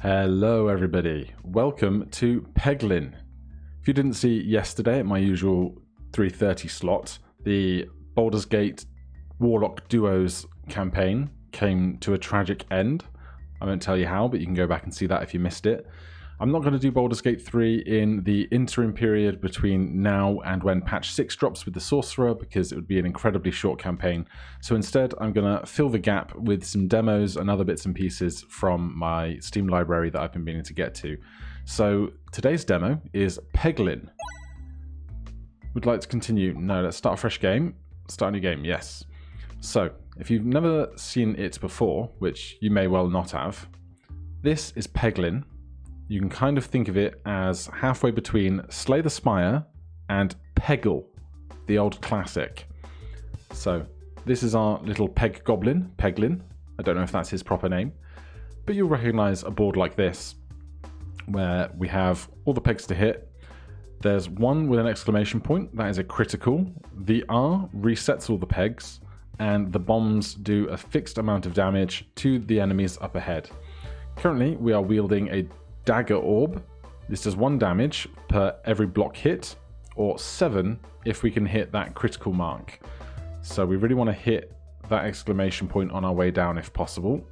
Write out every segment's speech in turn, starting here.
Hello everybody, welcome to Peglin. If you didn't see yesterday at my usual 3:30 slot, the Baldur's Gate Warlock Duos campaign came to a tragic end. I won't tell you how, but you can go back and see that if you missed it. I'm not going to do Baldur's Gate 3 in the interim period between now and when patch 6 drops with the Sorcerer, because it would be an incredibly short campaign. So instead, I'm going to fill the gap with some demos and other bits and pieces from my Steam library that I've been meaning to get to. So today's demo is Peglin. Would like to continue? No, let's start a fresh game. Start a new game, yes. So, if you've never seen it before, which you may well not have, this is Peglin. You can kind of think of it as halfway between Slay the Spire and Peggle, the old classic. So this is our little peg goblin, Peglin. I don't know if that's his proper name, but you'll recognize a board like this, where we have all the pegs to hit. There's one with an exclamation point, that is a critical. The R resets all the pegs, and the bombs do a fixed amount of damage to the enemies up ahead. Currently, we are wielding a dagger orb. This does 1 damage per every block hit, or 7 if we can hit that critical mark. So we really want to hit that exclamation point on our way down if possible.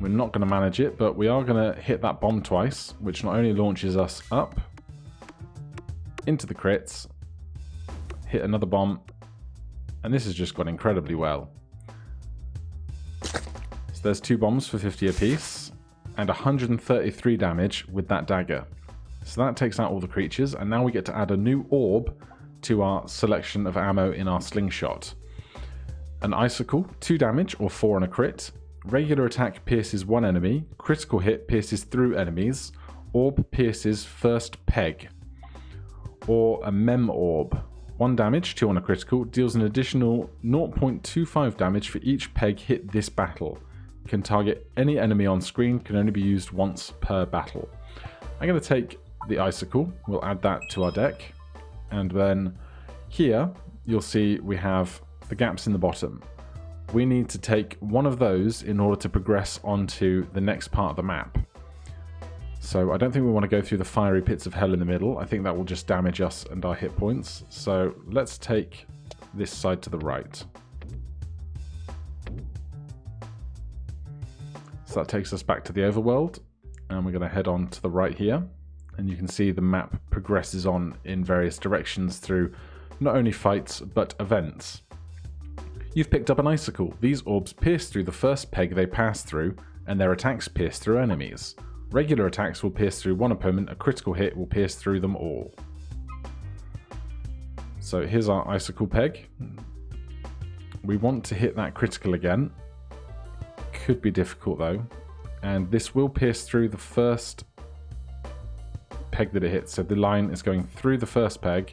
We're not going to manage it, but we are going to hit that bomb twice, which not only launches us up into the crits, hit another bomb, and this has just gone incredibly well. There's 2 bombs for 50 apiece, and 133 damage with that dagger. So that takes out all the creatures, and now we get to add a new orb to our selection of ammo in our slingshot. An icicle, 2 damage or 4 on a crit. Regular attack pierces 1 enemy. Critical hit pierces through enemies. Orb pierces first peg. Or a mem orb. 1 damage, 2 on a critical, deals an additional 0.25 damage for each peg hit this battle. Can target any enemy on screen, can only be used once per battle. I'm going to take the icicle, we'll add that to our deck, and then here you'll see we have the gaps in the bottom. We need to take one of those in order to progress onto the next part of the map. So I don't think we want to go through the fiery pits of hell in the middle. I think that will just damage us and our hit points. So let's take this side to the right. So that takes us back to the overworld, and we're going to head on to the right here, and you can see the map progresses on in various directions through not only fights but events. You've picked up an icicle. These orbs pierce through the first peg they pass through, and their attacks pierce through enemies. Regular attacks will pierce through one opponent, a critical hit will pierce through them all. So here's our icicle peg. We want to hit that critical again. Could be difficult though, and this will pierce through the first peg that it hits. So the line is going through the first peg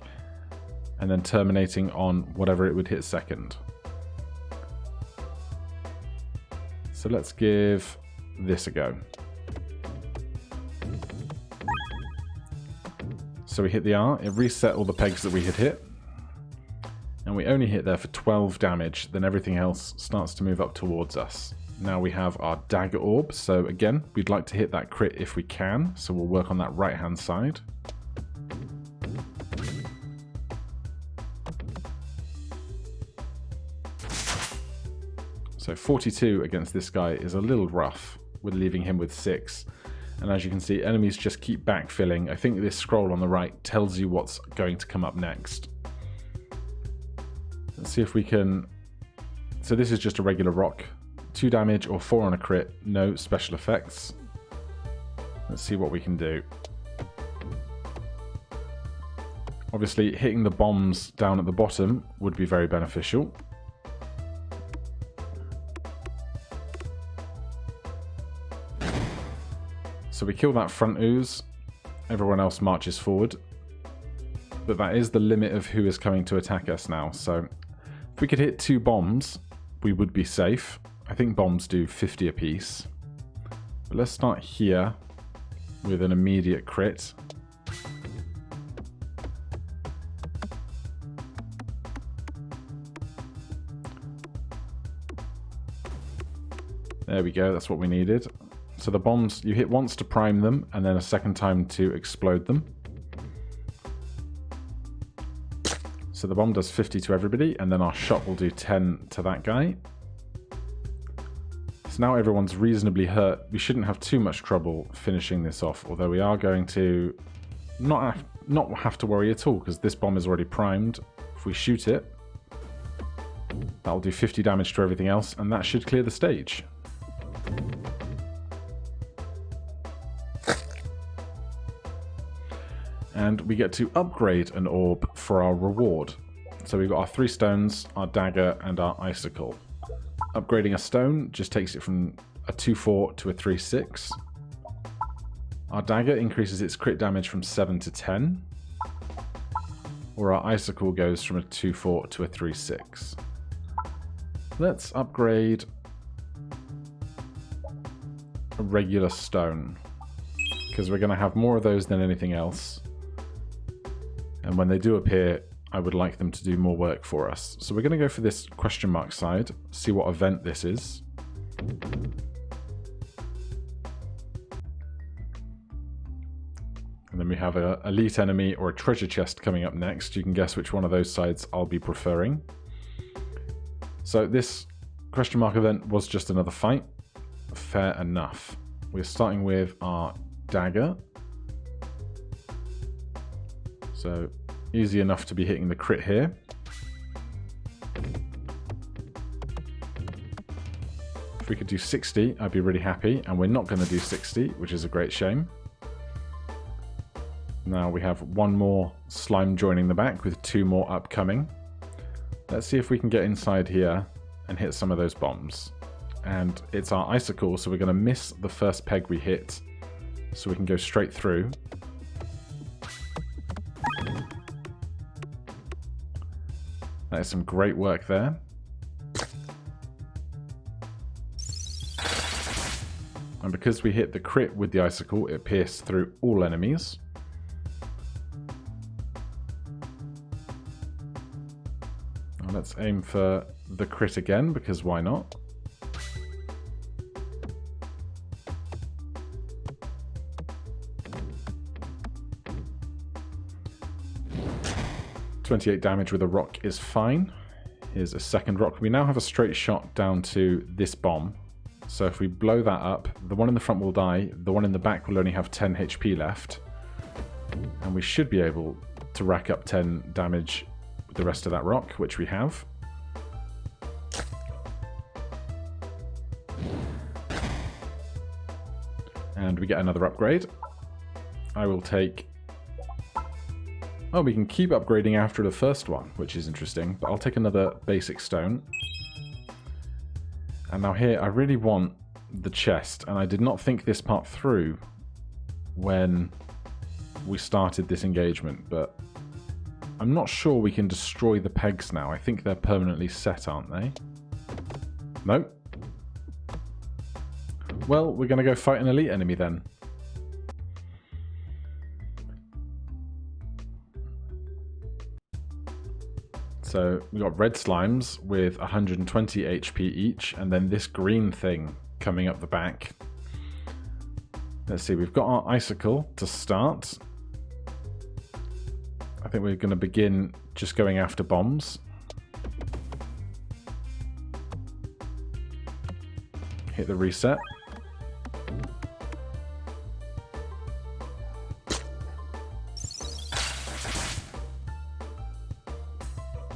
and then terminating on whatever it would hit second. So let's give this a go. So we hit the R, it reset all the pegs that we had hit, and we only hit there for 12 damage, then everything else starts to move up towards us. Now we have our dagger orb, so again, we'd like to hit that crit if we can, so we'll work on that right hand side. So 42 against this guy is a little rough, we're leaving him with 6. And as you can see, enemies just keep backfilling. I think this scroll on the right tells you what's going to come up next. Let's see if we can... So this is just a regular rock. 2 damage or 4 on a crit, no special effects. Let's see what we can do. Obviously, hitting the bombs down at the bottom would be very beneficial. So we kill that front ooze, everyone else marches forward. But that is the limit of who is coming to attack us now, so if we could hit 2 bombs, we would be safe. I think bombs do 50 apiece. But let's start here with an immediate crit. There we go, that's what we needed. So the bombs, you hit once to prime them, and then a second time to explode them. So the bomb does 50 to everybody, and then our shot will do 10 to that guy. So now everyone's reasonably hurt. We shouldn't have too much trouble finishing this off, although we are going to not have to worry at all, because this bomb is already primed. If we shoot it, that'll do 50 damage to everything else, and that should clear the stage. And we get to upgrade an orb for our reward. So we've got our 3 stones, our dagger, and our icicle. Upgrading a stone just takes it from a 2-4 to a 3-6. Our dagger increases its crit damage from 7 to 10. Or our icicle goes from a 2-4 to a 3-6. Let's upgrade a regular stone, because we're going to have more of those than anything else. And when they do appear, I would like them to do more work for us. So we're going to go for this question mark side, see what event this is. And then we have an elite enemy or a treasure chest coming up next. You can guess which one of those sides I'll be preferring. So this question mark event was just another fight. Fair enough. We're starting with our dagger. So easy enough to be hitting the crit here. If we could do 60, I'd be really happy, and we're not going to do 60, which is a great shame. Now we have one more slime joining the back with 2 more upcoming. Let's see if we can get inside here and hit some of those bombs. And it's our icicle, so we're going to miss the first peg we hit, so we can go straight through. That is some great work there. And because we hit the crit with the icicle, it pierced through all enemies. Now let's aim for the crit again, because why not? .28 damage with a rock is fine. Here's a second rock. We now have a straight shot down to this bomb. So if we blow that up, the one in the front will die, the one in the back will only have 10 HP left. And we should be able to rack up 10 damage with the rest of that rock, which we have. And we get another upgrade. I will take... Oh, we can keep upgrading after the first one, which is interesting. But I'll take another basic stone. And now here, I really want the chest. And I did not think this part through when we started this engagement. But I'm not sure we can destroy the pegs now. I think they're permanently set, aren't they? Nope. Well, we're going to go fight an elite enemy then. So we got red slimes with 120 HP each, and then this green thing coming up the back. Let's see, we've got our icicle to start. I think we're going to begin just going after bombs. Hit the reset.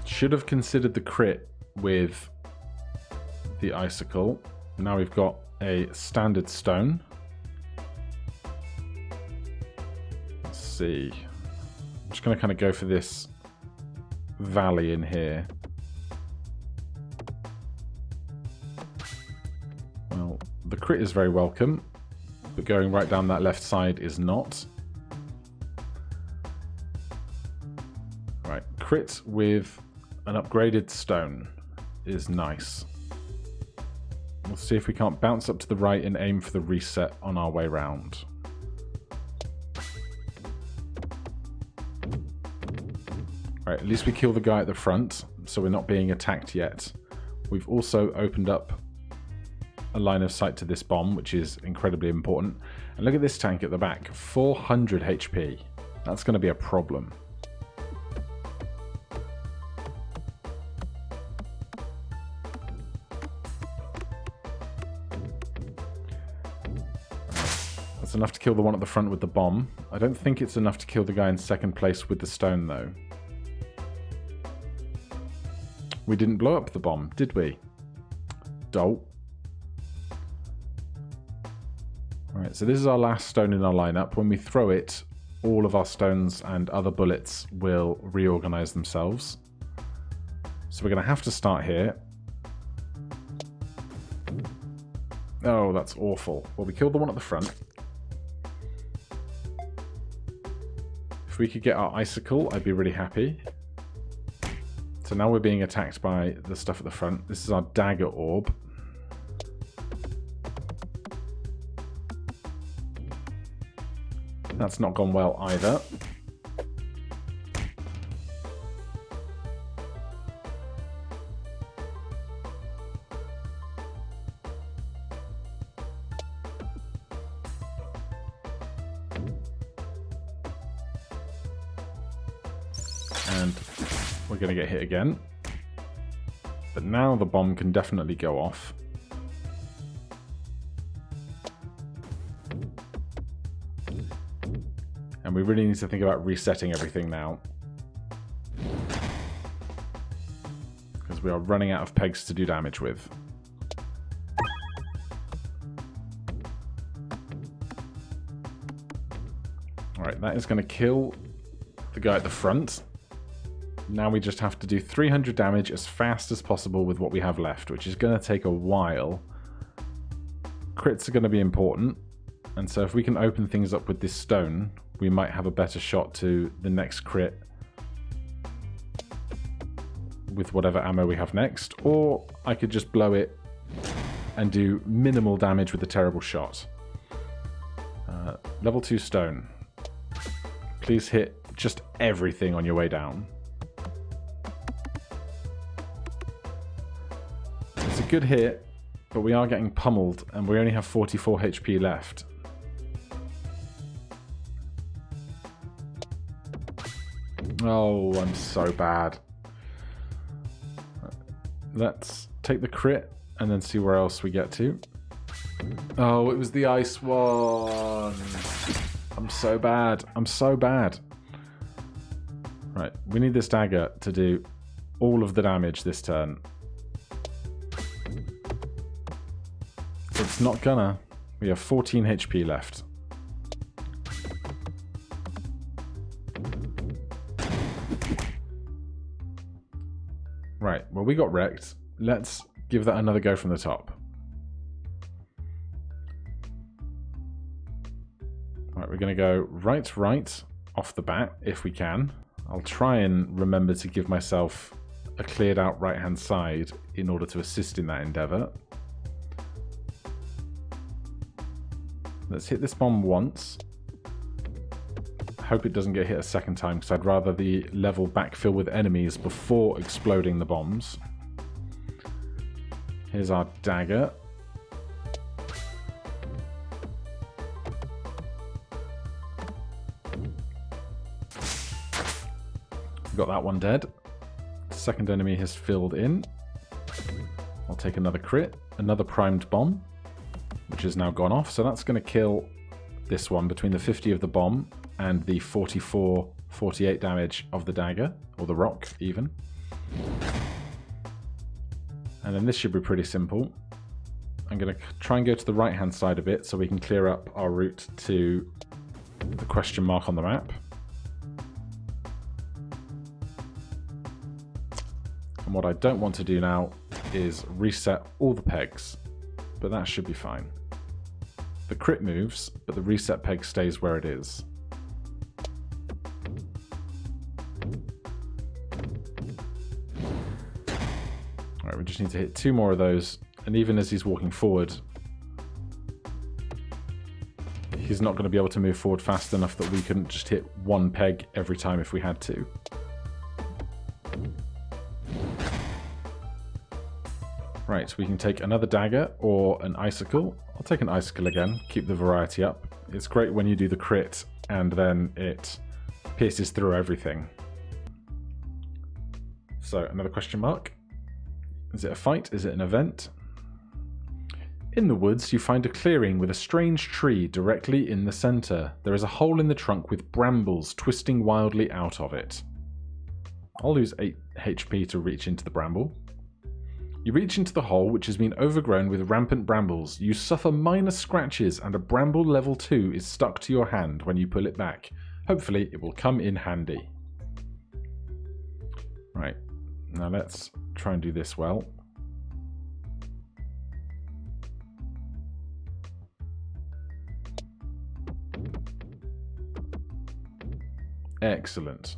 Should have considered the crit with the icicle. Now we've got a standard stone. Let's see. I'm just going to kind of go for this valley in here. Well, the crit is very welcome, but going right down that left side is not. Right, crit with an upgraded stone is nice. We'll see if we can't bounce up to the right and aim for the reset on our way round. Right, at least we kill the guy at the front, so we're not being attacked yet. We've also opened up a line of sight to this bomb, which is incredibly important. And look at this tank at the back, 400 HP. That's going to be a problem. That's enough to kill the one at the front with the bomb. I don't think it's enough to kill the guy in second place with the stone, though. We didn't blow up the bomb, did we? Dope. Alright, so this is our last stone in our lineup. When we throw it, all of our stones and other bullets will reorganize themselves. So we're going to have to start here. Oh, that's awful. Well, we killed the one at the front. If we could get our icicle, I'd be really happy. So now we're being attacked by the stuff at the front. This is our dagger orb. That's not gone well either. And we're going to get hit again. But now the bomb can definitely go off. And we really need to think about resetting everything now. Because we are running out of pegs to do damage with. Alright, that is going to kill the guy at the front. Now we just have to do 300 damage as fast as possible with what we have left, which is going to take a while. Crits are going to be important, and so if we can open things up with this stone, we might have a better shot to the next crit with whatever ammo we have next, or I could just blow it and do minimal damage with a terrible shot. Level 2 stone. Please hit just everything on your way down. It's a good hit, but we are getting pummeled, and we only have 44 HP left. Oh, I'm so bad. Let's take the crit and then see where else we get to. Oh, it was the ice one. I'm so bad. I'm so bad. Right, we need this dagger to do all of the damage this turn. It's not gonna. We have 14 HP left. Right, well, we got wrecked. Let's give that another go from the top. Right, we're going to go right off the bat, if we can. I'll try and remember to give myself a cleared out right-hand side in order to assist in that endeavour. Let's hit this bomb once. Hope it doesn't get hit a second time, because I'd rather the level backfill with enemies before exploding the bombs. Here's our dagger. Got that one dead. Second enemy has filled in. I'll take another crit. Another primed bomb, which has now gone off. So that's going to kill this one between the 50 of the bomb and the 44, 48 damage of the dagger, or the rock even. And then this should be pretty simple. I'm going to try and go to the right-hand side a bit so we can clear up our route to the question mark on the map. And what I don't want to do now is reset all the pegs, but that should be fine. The crit moves, but the reset peg stays where it is. Alright, we just need to hit 2 more of those, and even as he's walking forward, he's not going to be able to move forward fast enough that we couldn't just hit 1 peg every time if we had to. Right, we can take another dagger or an icicle. I'll take an icicle again, keep the variety up. It's great when you do the crit and then it pierces through everything. So, another question mark. Is it a fight? Is it an event? In the woods, you find a clearing with a strange tree directly in the center. There is a hole in the trunk with brambles twisting wildly out of it. I'll lose 8 HP to reach into the bramble. You reach into the hole, which has been overgrown with rampant brambles. You suffer minor scratches, and a bramble level 2 is stuck to your hand when you pull it back. Hopefully, it will come in handy. Right, now let's try and do this well. Excellent.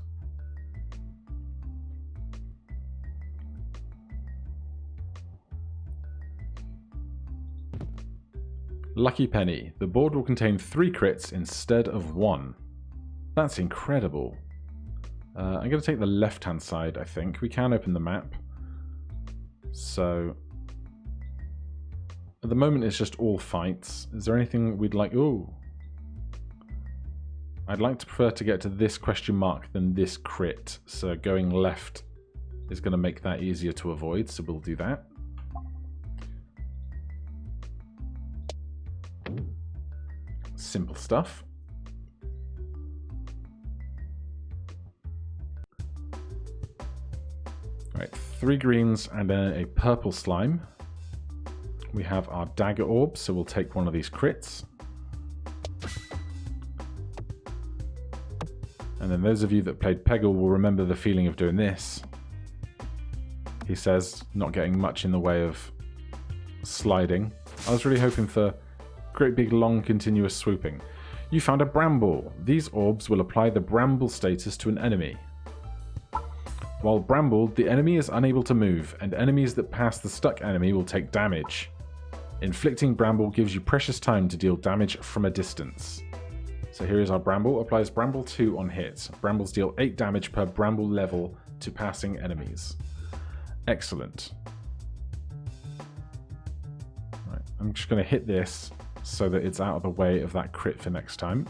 Lucky penny. The board will contain 3 crits instead of 1. That's incredible. I'm going to take the left-hand side, I think. We can open the map. So, at the moment it's just all fights. Is there anything we'd like... Ooh. I'd like to prefer to get to this question mark than this crit. So going left is going to make that easier to avoid, so we'll do that. Simple stuff. Right, 3 greens and then a purple slime. We have our dagger orb, so we'll take one of these crits. And then those of you that played Peggle will remember the feeling of doing this. He says, not getting much in the way of sliding. I was really hoping for great big long continuous swooping. You found a bramble. These orbs will apply the bramble status to an enemy. While brambled, the enemy is unable to move, and enemies that pass the stuck enemy will take damage. Inflicting bramble gives you precious time to deal damage from a distance. So here is our bramble. Applies bramble 2 on hit. Brambles deal 8 damage per bramble level to passing enemies. Excellent. Right, I'm just going to hit this so that it's out of the way of that crit for next time.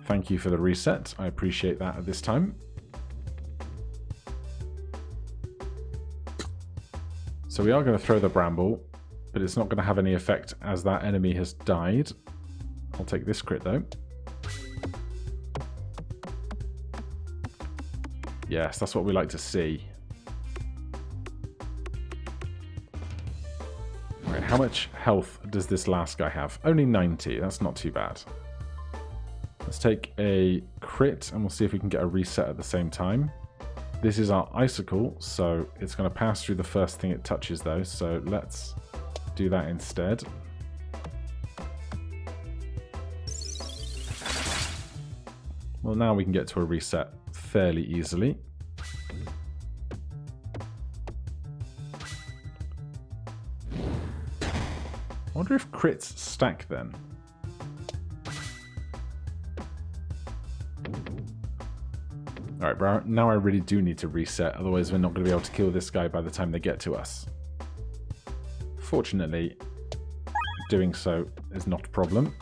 Thank you for the reset. I appreciate that at this time. So we are going to throw the bramble, but it's not going to have any effect as that enemy has died. I'll take this crit though. Yes, that's what we like to see. Right, how much health does this last guy have? Only 90. That's not too bad. Let's take a crit and we'll see if we can get a reset at the same time. This is our icicle, so it's going to pass through the first thing it touches though, so let's do that instead. Well, now we can get to a reset fairly easily. I wonder if crits stack then. Alright, now I really do need to reset, otherwise we're not going to be able to kill this guy by the time they get to us. Fortunately, doing so is not a problem.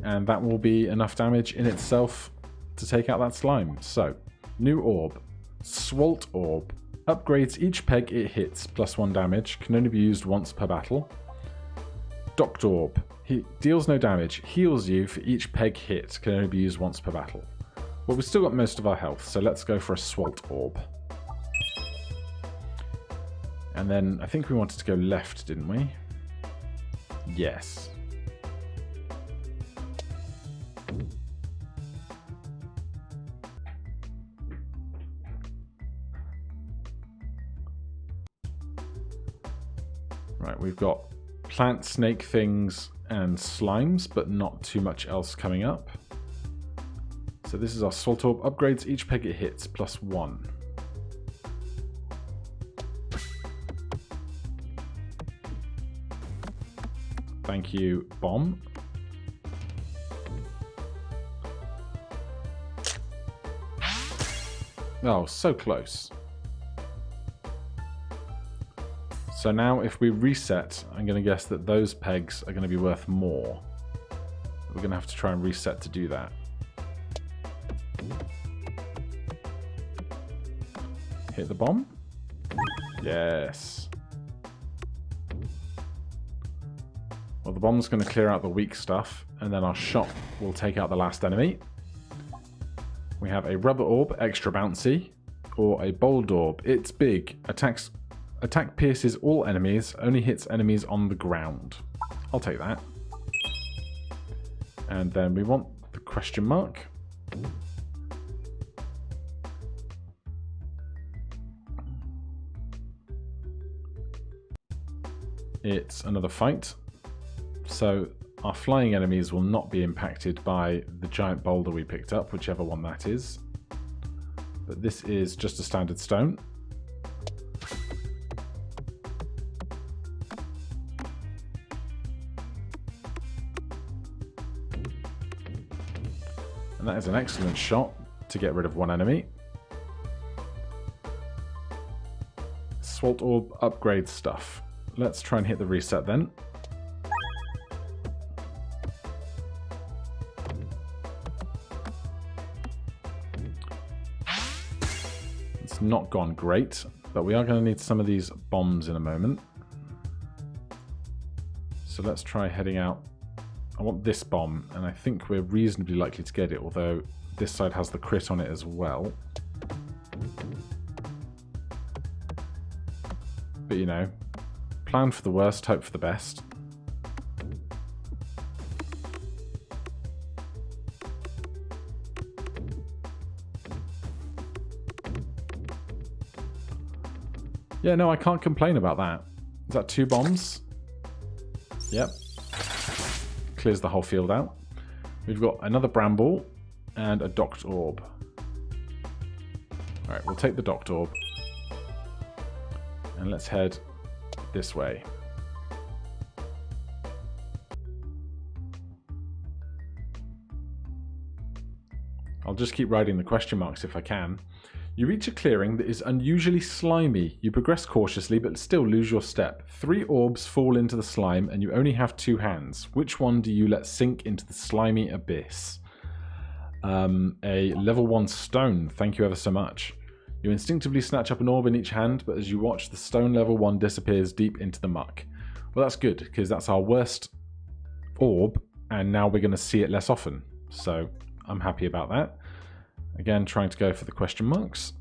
And that will be enough damage in itself to take out that slime. So, new orb. Swalt orb. Upgrades each peg it hits, +1 damage. Can only be used once per battle. Docked orb. He deals no damage, heals you for each peg hit, can only be used once per battle. Well, we've still got most of our health, so let's go for a Swalt orb. And then, I think we wanted to go left, didn't we? Yes. Right, we've got plant snake things and slimes, but not too much else coming up. So this is our Swalt orb. Upgrades each peg it hits, +1. Thank you, bomb. Oh, so close. So now if we reset, I'm going to guess that those pegs are going to be worth more. We're going to have to try and reset to do that. Hit the bomb. Yes. Well, the bomb's going to clear out the weak stuff, and then our shot will take out the last enemy. We have a rubber orb, extra bouncy, or a bold orb. It's big. Attack pierces all enemies, only hits enemies on the ground. I'll take that. And then we want the question mark. It's another fight. So our flying enemies will not be impacted by the giant boulder we picked up, whichever one that is. But this is just a standard stone. And that is an excellent shot to get rid of one enemy. Swalt Orb upgrades stuff. Let's try and hit the reset then. It's not gone great, but we are going to need some of these bombs in a moment. So let's try heading out. I want this bomb, and I think we're reasonably likely to get it, although this side has the crit on it as well. But you know, plan for the worst, hope for the best. Yeah, no, I can't complain about that. Is that 2 bombs? Yep. Clears the whole field out. We've got another bramble and a docked orb. Alright, we'll take the docked orb. And let's head this way. I'll just keep writing the question marks if I can. You reach a clearing that is unusually slimy. You progress cautiously but still lose your step. 3 orbs fall into the slime and you only have 2 hands. Which one do you let sink into the slimy abyss? A level 1 stone, thank you ever so much. You instinctively snatch up an orb in each hand, but as you watch, the stone level 1 disappears deep into the muck. Well, that's good, because that's our worst orb, and now we're going to see it less often. So I'm happy about that. Again, trying to go for the question marks.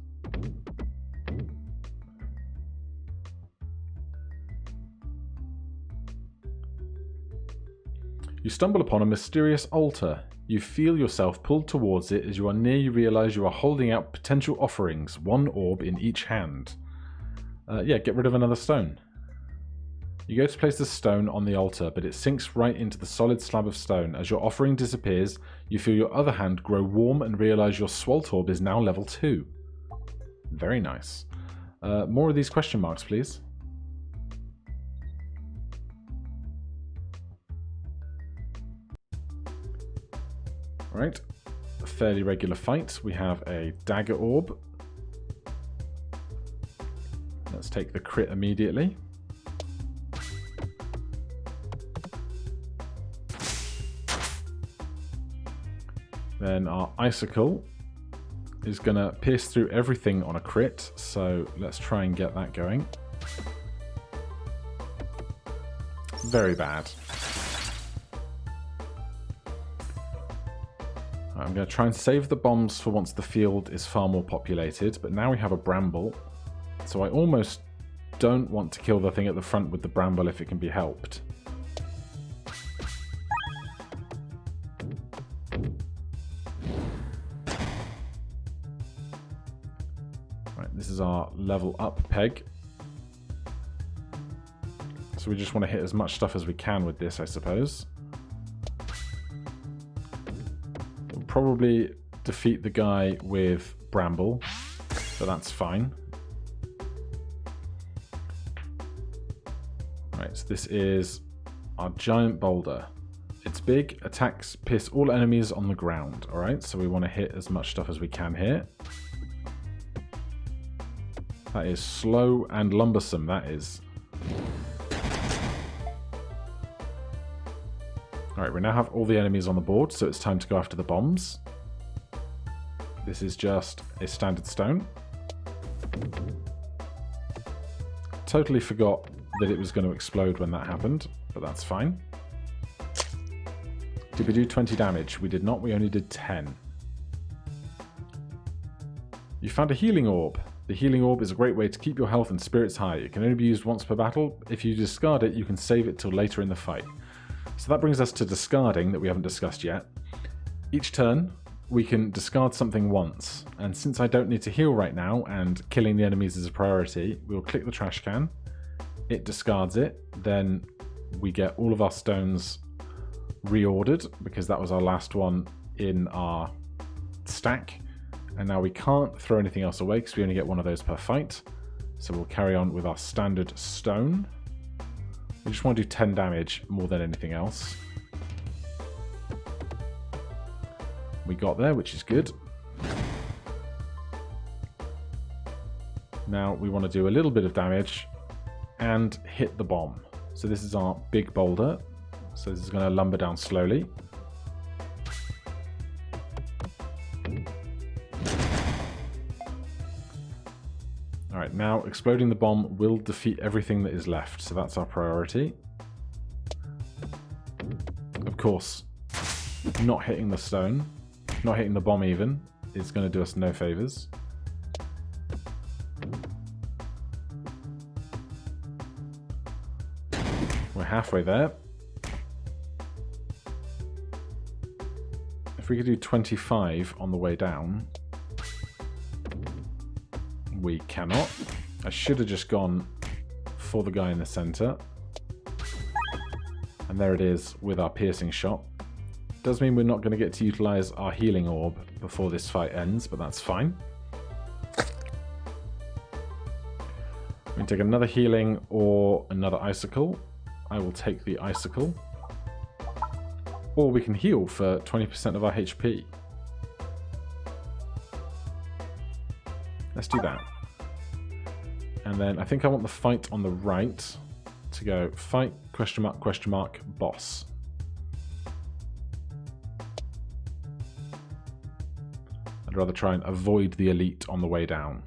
You stumble upon a mysterious altar. You feel yourself pulled towards it. As you are near, you realize you are holding out potential offerings, 1 orb in each hand. Yeah, get rid of another stone. You go to place the stone on the altar, but it sinks right into the solid slab of stone. As your offering disappears, you feel your other hand grow warm and realize your Swalt Orb is now level 2. Very nice. More of these question marks, please. Right, a fairly regular fight. We have a dagger orb. Let's take the crit immediately. Then our icicle is going to pierce through everything on a crit, so let's try and get that going. Very bad. I'm going to try and save the bombs for once the field is far more populated, but now we have a bramble, so I almost don't want to kill the thing at the front with the bramble if it can be helped. This is our level up peg. So we just want to hit as much stuff as we can with this, I suppose. We'll probably defeat the guy with bramble, so that's fine. Right, so this is our giant boulder. It's big, attacks, pierce all enemies on the ground. Alright, so we want to hit as much stuff as we can here. That is slow and lumbersome, that is. Alright, we now have all the enemies on the board, so it's time to go after the bombs. This is just a standard stone. Totally forgot that it was going to explode when that happened, but that's fine. Did we do 20 damage? We did not, we only did 10. You found a healing orb. The healing orb is a great way to keep your health and spirits high. It can only be used once per battle. If you discard it, you can save it till later in the fight. So that brings us to discarding that we haven't discussed yet. Each turn, we can discard something once. And since I don't need to heal right now, and killing the enemies is a priority, we'll click the trash can. It discards it. Then we get all of our stones reordered, because that was our last one in our stack. And now we can't throw anything else away because we only get one of those per fight. So we'll carry on with our standard stone. We just want to do 10 damage more than anything else. We got there, which is good. Now we want to do a little bit of damage and hit the bomb. So this is our big boulder. So this is going to lumber down slowly. Alright, now exploding the bomb will defeat everything that is left, so that's our priority. Of course, not hitting the stone, not hitting the bomb even, is going to do us no favours. We're halfway there. If we could do 25 on the way down... We cannot. I should have just gone for the guy in the center. And there it is with our piercing shot. Does mean we're not going to get to utilize our healing orb before this fight ends, but that's fine. We can take another healing or another icicle. I will take the icicle. Or we can heal for 20% of our HP. Let's do that. And then I think I want the fight on the right to go fight, question mark, boss. I'd rather try and avoid the elite on the way down.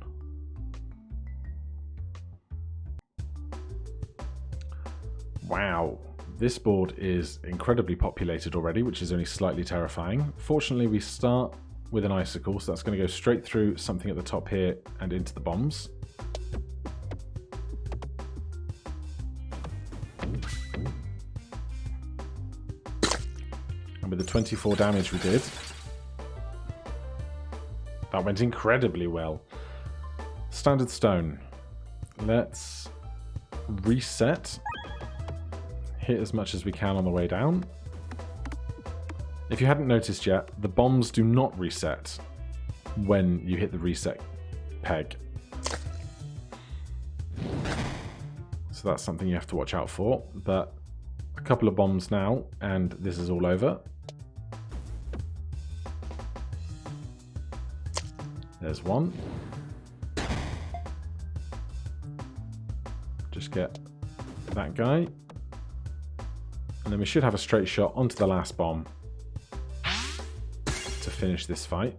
Wow, this board is incredibly populated already, which is only slightly terrifying. Fortunately, we start with an icicle, so that's going to go straight through something at the top here and into the bombs. And with the 24 damage we did, that went incredibly well. Standard stone. Let's reset. Hit as much as we can on the way down. If you hadn't noticed yet, the bombs do not reset when you hit the reset peg. So that's something you have to watch out for. But a couple of bombs now, and this is all over. There's one. Just get that guy. And then we should have a straight shot onto the last bomb to finish this fight.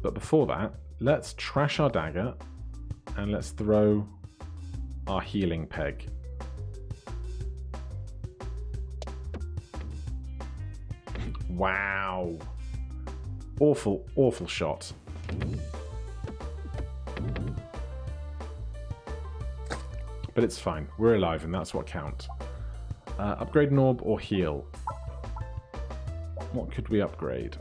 But before that, let's trash our dagger and let's throw our healing peg. Wow. Awful, awful shot. But it's fine. We're alive and that's what counts. Upgrade an orb or heal? What could we upgrade?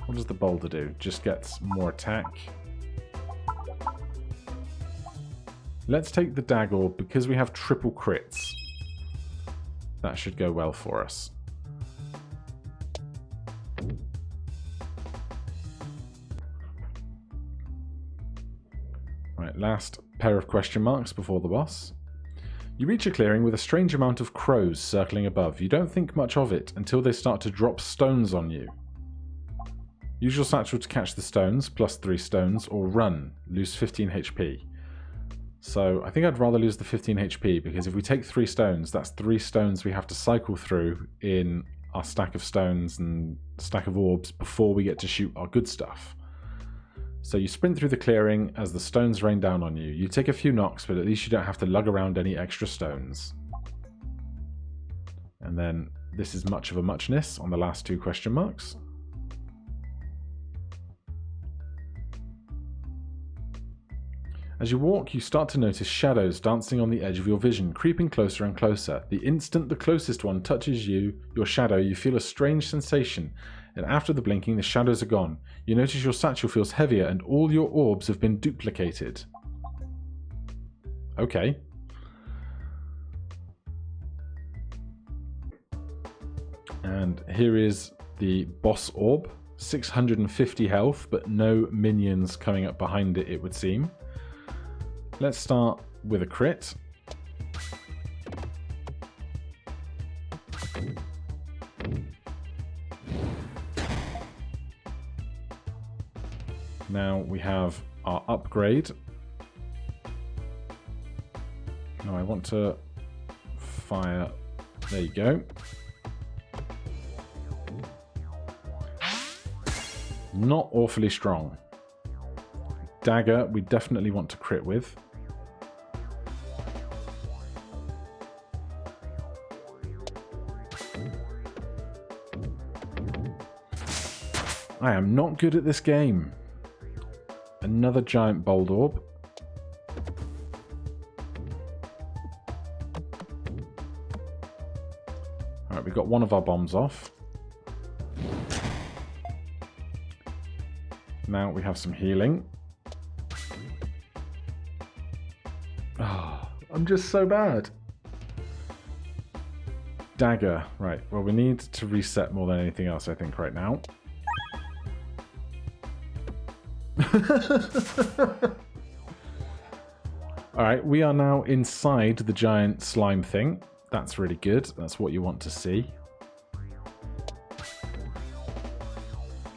What does the boulder do? Just gets more attack. Let's take the dagger orb because we have triple crits. That should go well for us. Right, last pair of question marks before the boss. You reach a clearing with a strange amount of crows circling above. You don't think much of it until they start to drop stones on you. Use your satchel to catch the stones, plus 3 stones, or run, lose 15 HP. So I think I'd rather lose the 15 HP, because if we take 3 stones, that's 3 stones we have to cycle through in our stack of stones and stack of orbs before we get to shoot our good stuff. So you sprint through the clearing as the stones rain down on you. You take a few knocks, but at least you don't have to lug around any extra stones. And then this is much of a muchness on the last 2 question marks. As you walk, you start to notice shadows dancing on the edge of your vision, creeping closer and closer. The instant the closest one touches you, your shadow, you feel a strange sensation, and after the blinking, the shadows are gone. You notice your satchel feels heavier and all your orbs have been duplicated. Okay. And here is the boss orb. 650 health, but no minions coming up behind it, it would seem. Let's start with a crit. Now we have our upgrade. Now I want to fire. There you go. Not awfully strong. Dagger, we definitely want to crit with. I am not good at this game. Another giant bold orb. Alright, we got one of our bombs off. Now we have some healing. Oh, I'm just so bad. Dagger. Right, well we need to reset more than anything else I think right now. Alright, we are now inside the giant slime thing. That's really good. That's what you want to see.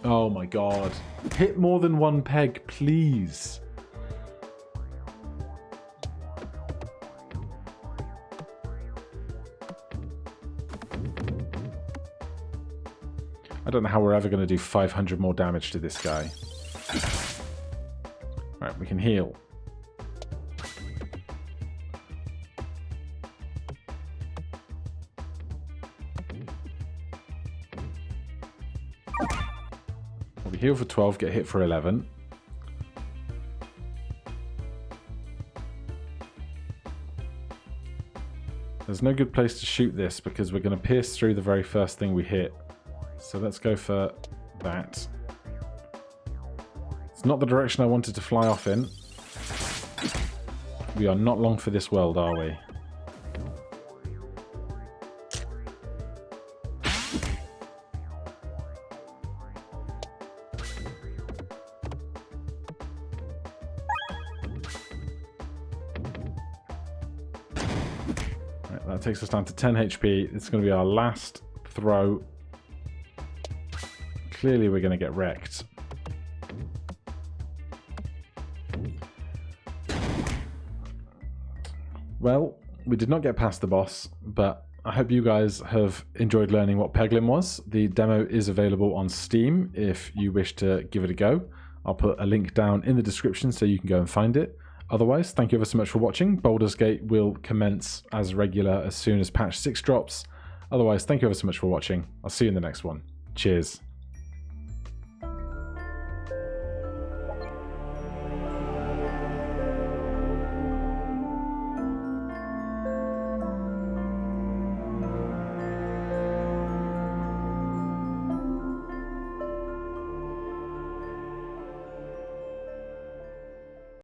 Oh my god. Hit more than one peg, please. I don't know how we're ever going to do 500 more damage to this guy. Right, we can heal. Well, we heal for 12, get hit for 11. There's no good place to shoot this because we're going to pierce through the very first thing we hit. So let's go for that. It's not the direction I wanted to fly off in. We are not long for this world, are we? Right, that takes us down to 10 HP. It's going to be our last throw. Clearly we're going to get wrecked. Well, we did not get past the boss, but I hope you guys have enjoyed learning what Peglin was. The demo is available on Steam if you wish to give it a go. I'll put a link down in the description so you can go and find it. Otherwise, thank you ever so much for watching. Baldur's Gate will commence as regular as soon as patch 6 drops. Otherwise, thank you ever so much for watching. I'll see you in the next one. Cheers.